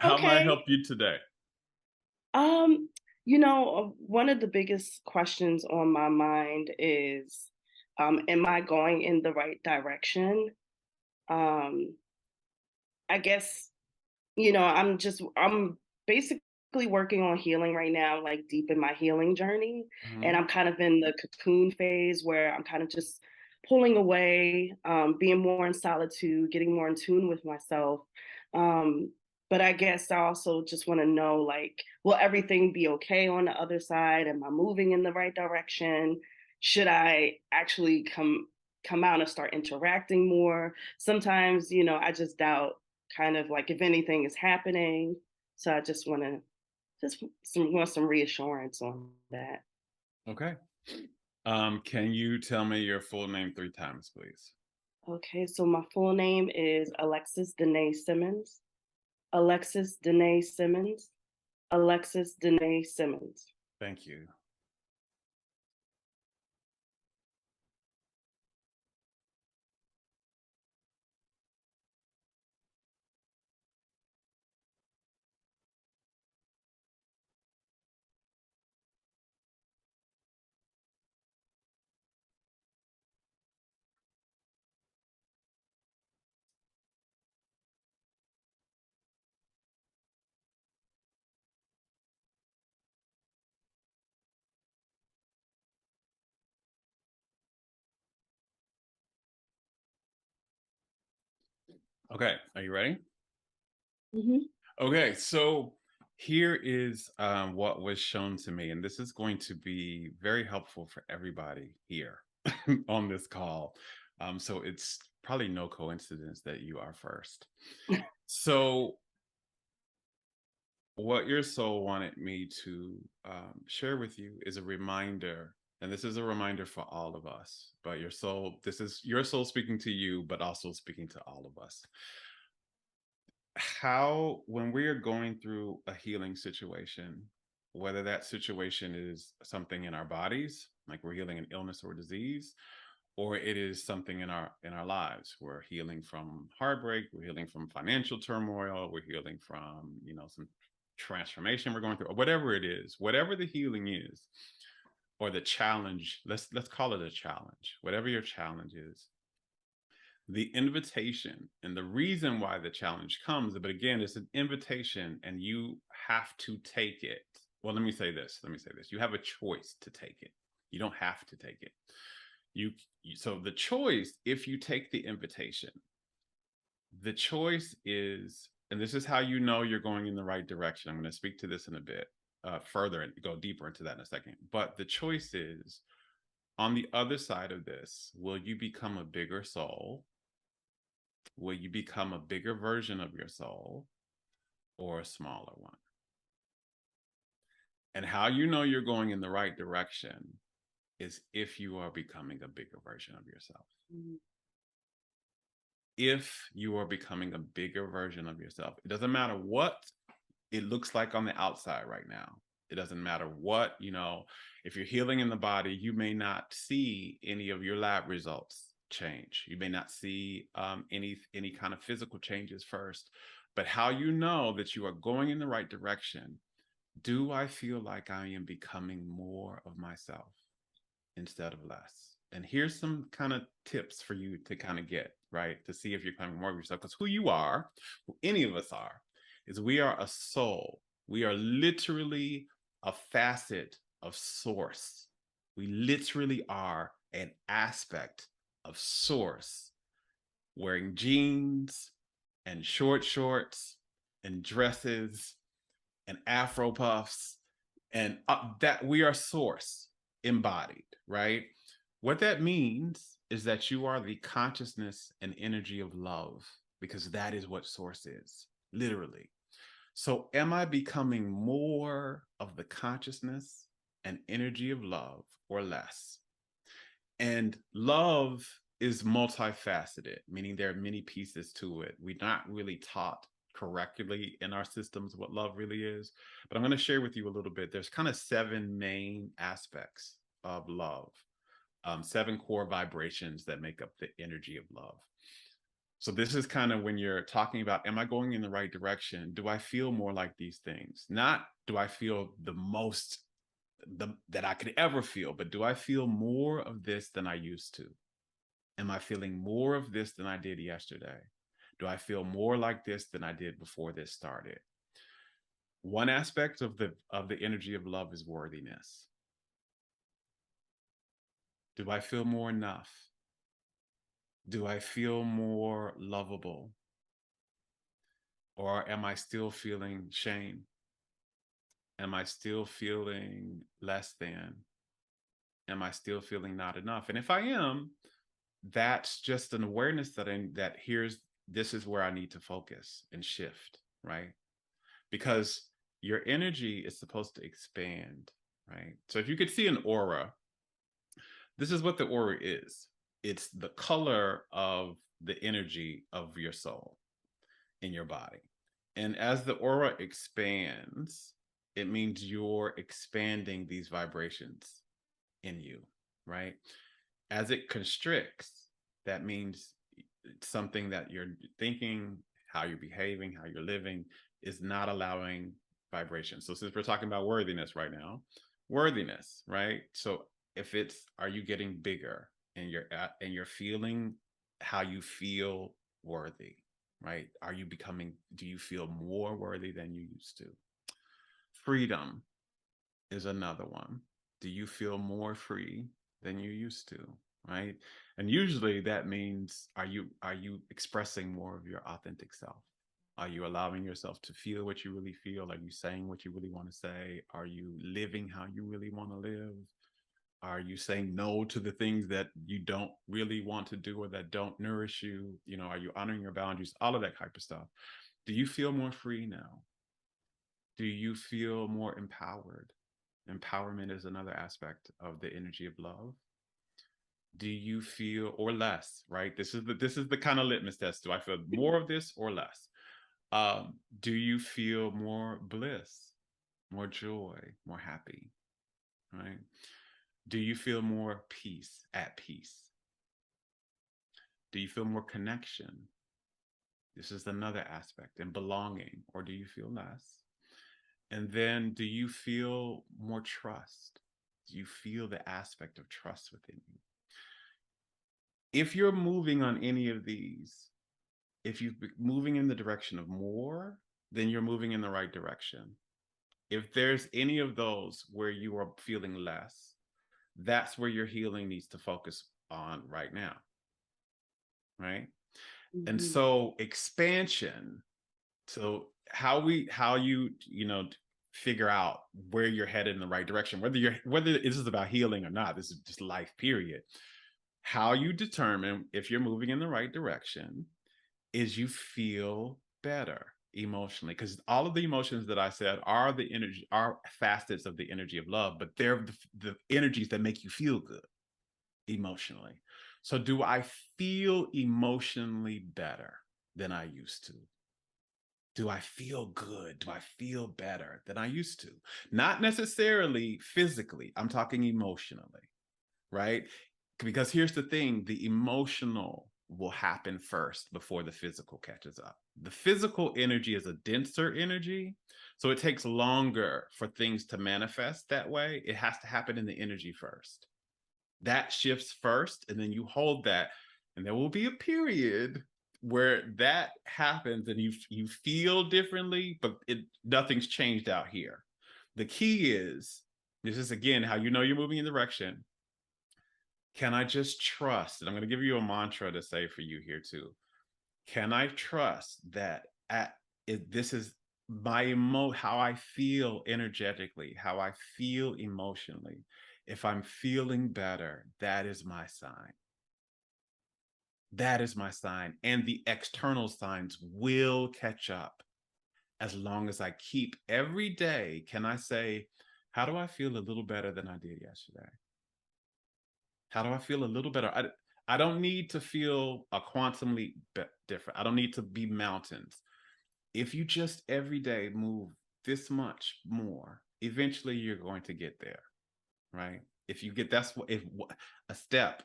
How may I Okay. help you today? Um, one of the biggest questions on my mind is, am I going in the right direction? Um, I guess, I'm basically working on healing right now, like deep in my healing journey. And Mhm. I'm kind of in the cocoon phase where I'm kind of just pulling away, being more in solitude, getting more in tune with myself. Um, but I guess I also just want to know, like, will everything be okay on the other side? Am I moving in the right direction? Should I actually come out and start interacting more? Sometimes, I just doubt kind of like if anything is happening. So I just want to some reassurance on that. Okay. Can you tell me your full name 3 times, please? Okay, so my full name is Alexis Danae Simmons. Alexis Danae Simmons. Alexis Danae Simmons. Thank you. Okay, are you ready? Hmm. Okay, so here is what was shown to me, and this is going to be very helpful for everybody here on this call. So it's probably no coincidence that you are first. So what your soul wanted me to share with you is a reminder, and this is a reminder for all of us. But your soul, this is your soul speaking to you, but also speaking to all of us. How, when we are going through a healing situation, whether that situation is something in our bodies, like we're healing an illness or disease, or it is something in our lives, we're healing from heartbreak, we're healing from financial turmoil, we're healing from some transformation we're going through, or whatever it is, whatever the healing is, or the challenge, let's call it a challenge, whatever your challenge is, the invitation and the reason why the challenge comes, but again, it's an invitation and you have to take it. Well, let me say this, you have a choice to take it. You don't have to take it. you, so the choice, if you take the invitation, the choice is, and this is how you know you're going in the right direction. I'm going to speak to this in a bit further and go deeper into that in a second, but the choice is, on the other side of this, will you become a bigger soul? Will you become a bigger version of your soul or a smaller one? And how you know you're going in the right direction is if you are becoming a bigger version of yourself. If you are becoming a bigger version of yourself, it doesn't matter what it looks like on the outside right now. It doesn't matter what, if you're healing in the body, you may not see any of your lab results change. You may not see any kind of physical changes first. But how you know that you are going in the right direction, do I feel like I am becoming more of myself instead of less? And here's some kind of tips for you to kind of get, right? To see if you're becoming more of yourself. Because who you are, who any of us are, is we are a soul. We are literally a facet of source. We literally are an aspect of source, wearing jeans and short shorts and dresses and afro puffs, and that we are source embodied, right? What that means is that you are the consciousness and energy of love, because that is what source is, literally. So am I becoming more of the consciousness and energy of love or less? And love is multifaceted, meaning there are many pieces to it. We're not really taught correctly in our systems what love really is. But I'm going to share with you a little bit. There's kind of 7 main aspects of love, 7 core vibrations that make up the energy of love. So this is kind of when you're talking about, am I going in the right direction? Do I feel more like these things? Not do I feel the most that I could ever feel, but do I feel more of this than I used to? Am I feeling more of this than I did yesterday? Do I feel more like this than I did before this started? One aspect of the energy of love is worthiness. Do I feel more enough? Do I feel more lovable? Or am I still feeling shame? Am I still feeling less than? Am I still feeling not enough? And if I am, that's just an awareness that here's this is where I need to focus and shift, right? Because your energy is supposed to expand, right? So if you could see an aura, this is what the aura is. It's the color of the energy of your soul in your body. And as the aura expands, it means you're expanding these vibrations in you, right? As it constricts, that means something that you're thinking, how you're behaving, how you're living is not allowing vibration. So since we're talking about worthiness right now, worthiness, right? So if it's, are you getting bigger and you're feeling how you feel worthy, right? Are you becoming, do you feel more worthy than you used to? Freedom is another one. Do you feel more free than you used to, right? And usually that means, are you expressing more of your authentic self? Are you allowing yourself to feel what you really feel? Are you saying what you really want to say? Are you living how you really want to live? Are you saying no to the things that you don't really want to do or that don't nourish you? You know, are you honoring your boundaries? All of that type of stuff. Do you feel more free now? Do you feel more empowered? Empowerment is another aspect of the energy of love. Do you feel, or less, right? This is the kind of litmus test. Do I feel more of this or less? Do you feel more bliss, more joy, more happy, right? Do you feel more peace, at peace? Do you feel more connection? This is another aspect, and belonging, or do you feel less? And then do you feel more trust? Do you feel the aspect of trust within you? If you're moving on any of these, if you're moving in the direction of more, then you're moving in the right direction. If there's any of those where you are feeling less, that's where your healing needs to focus on right now, right? And Mhm. so expansion, so how you know figure out where you're headed in the right direction, whether this is about healing or not, this is just life period. How you determine if you're moving in the right direction is you feel better emotionally, because all of the emotions that I said are the energy, are facets of the energy of love, but they're the energies that make you feel good emotionally. So do I feel emotionally better than I used to? Do I feel good? Do I feel better than I used to? Not necessarily physically, I'm talking emotionally, right? Because here's the thing, the emotional will happen first before the physical catches up. The physical energy is a denser energy, so it takes longer for things to manifest that way. It has to happen in the energy first. That shifts first, and then you hold that, and there will be a period where that happens and you feel differently, but nothing's changed out here. The key is, this is again how you know you're moving in the direction. Can I just trust? And I'm going to give you a mantra to say for you here too. Can I trust that this is how I feel energetically, how I feel emotionally? If I'm feeling better, that is my sign. That is my sign. And the external signs will catch up as long as I keep every day. Can I say, how do I feel a little better than I did yesterday? How do I feel a little better? I don't need to feel a quantum leap different. I don't need to be mountains. If you just every day move this much more, eventually you're going to get there, right? If you get, that's what, if a step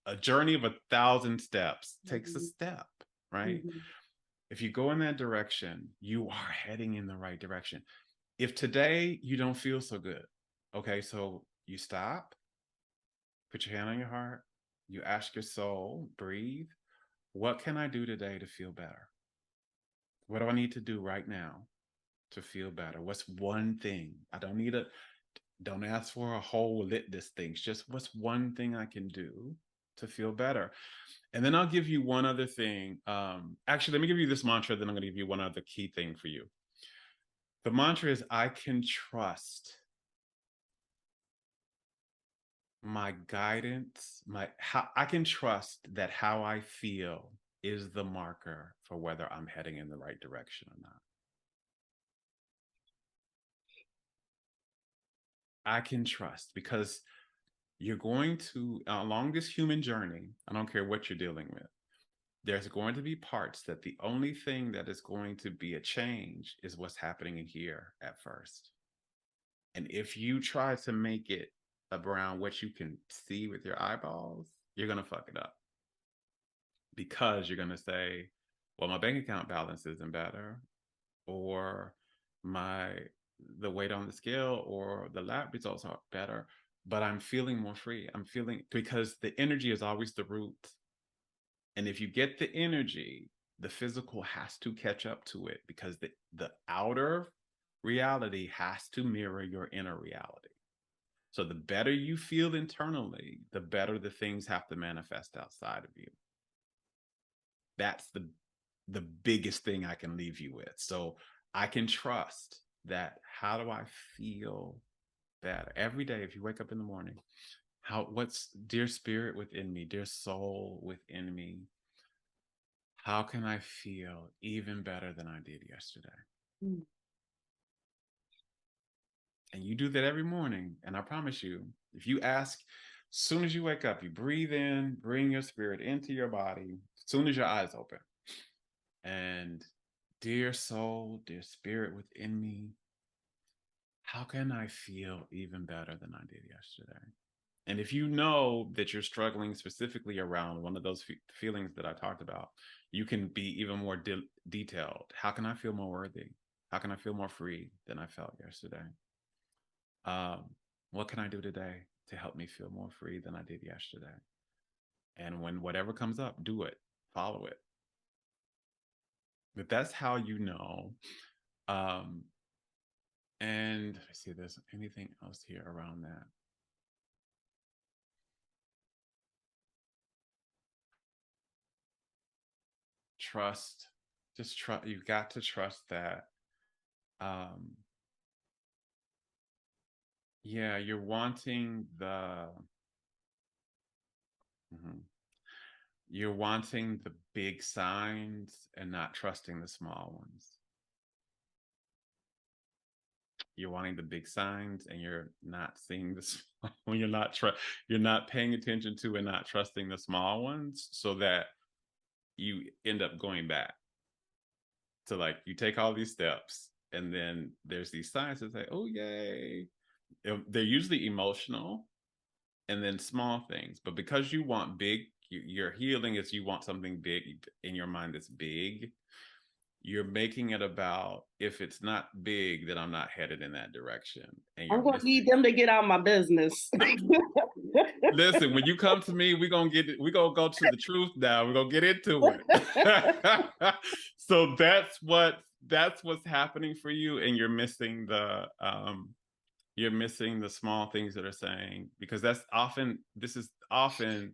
a journey of 1,000 steps takes a Mhm. step, right? Mhm. If you go in that direction, you are heading in the right direction. If today you don't feel so good, okay, so you stop, put your hand on your heart, you ask your soul, breathe, what can I do today to feel better? What do I need to do right now to feel better? What's one thing? Don't ask for a whole list things. Just what's one thing I can do to feel better? And then I'll give you one other thing. Actually, let me give you this mantra, then I'm going to give you one other key thing for you. The mantra is I can trust my guidance, my how I can trust that how I feel is the marker for whether I'm heading in the right direction or not. I can trust because you're going to along this human journey, I don't care what you're dealing with, there's going to be parts that the only thing that is going to be a change is what's happening in here at first. And if you try to make it around what you can see with your eyeballs, you're going to fuck it up because you're going to say, well, my bank account balance isn't better, or my the weight on the scale or the lab results are better, but I'm feeling more free. I'm feeling because the energy is always the root. And if you get the energy, the physical has to catch up to it because the outer reality has to mirror your inner reality. So the better you feel internally, the better the things have to manifest outside of you. That's the biggest thing I can leave you with. So I can trust that how do I feel better every day if you wake up in the morning? What's dear spirit within me, dear soul within me, how can I feel even better than I did yesterday? Mm. And you do that every morning. And I promise you, if you ask, as soon as you wake up, you breathe in, bring your spirit into your body, as soon as your eyes open. And dear soul, dear spirit within me, how can I feel even better than I did yesterday? And if you know that you're struggling specifically around one of those feelings that I talked about, you can be even more detailed. How can I feel more worthy? How can I feel more free than I felt yesterday? Um, what can I do today to help me feel more free than I did yesterday? And when whatever comes up, do it, follow it. But that's how you know. Um, and I see, there's anything else here around that. Trust, just trust. You've got to trust that. Um, yeah, you're wanting mhm. You're wanting the big signs and not trusting the small ones. You're wanting the big signs and you're not seeing the small when you're not paying attention to and not trusting the small ones, so that you end up going back to, like, you take all these steps and then there's these signs that say, oh yay. They're usually emotional and then small things, but because you want big, your healing is you want something big in your mind that's big. You're making it about, if it's not big, then I'm not headed in that direction, and you're I'm gonna missing. need them to get out of my business. Listen, when you come to me, we're gonna go to the truth now. We're gonna get into it. So that's what's happening for you, and you're missing the small things that are saying, because this is often,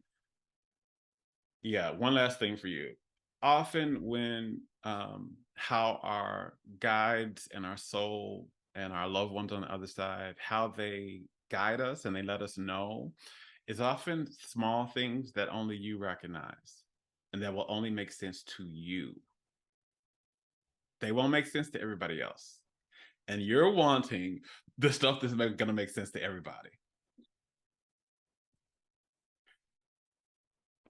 yeah, one last thing for you. Often when how our guides and our soul and our loved ones on the other side, how they guide us and they let us know, is often small things that only you recognize and that will only make sense to you. They won't make sense to everybody else. And you're wanting the stuff that's going to make sense to everybody.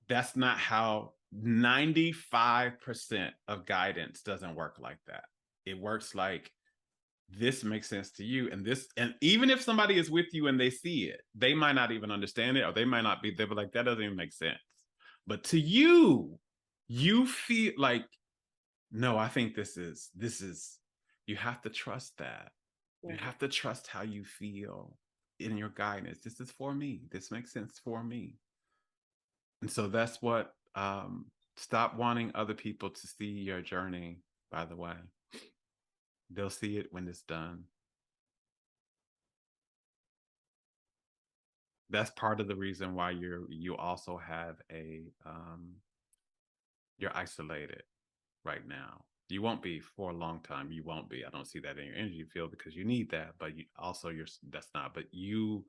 That's not how 95% of guidance doesn't work like that. It works like, this makes sense to you, and even if somebody is with you and they see it, they might not even understand it, or they might not be, they'll be like, that doesn't even make sense. But to you, you feel like, no, I think this is you have to trust that. You Right. have to trust how you feel in your guidance. This is for me. This makes sense for me. And so that's what stop wanting other people to see your journey, by the way. They'll see it when it's done. That's part of the reason why you also have you're isolated right now. You won't be for a long time. You won't be. I don't see that in your energy field because you need that, but you also you're that's not. But you've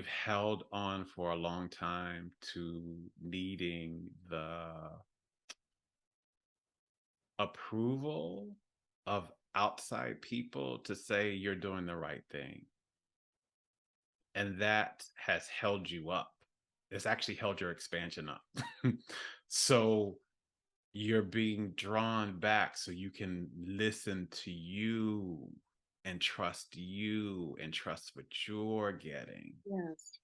held on for a long time to needing the approval of outside people to say you're doing the right thing. And that has held you up. It's actually held your expansion up. So you're being drawn back so you can listen to you and trust what you're getting, Yes.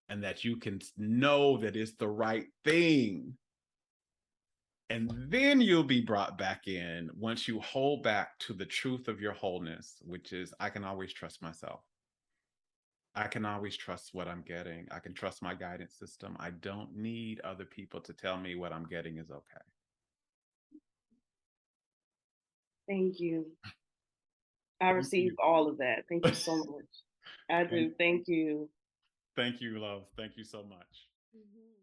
and that you can know that it's the right thing. And then you'll be brought back in once you hold back to the truth of your wholeness, which is I can always trust myself. I can always trust what I'm getting. I can trust my guidance system. I don't need other people to tell me what I'm getting is okay. Thank you. I Thank received you. all of that. Thank you so much. I thank, do. Thank you. thank you, love. Thank you so much. Mhm.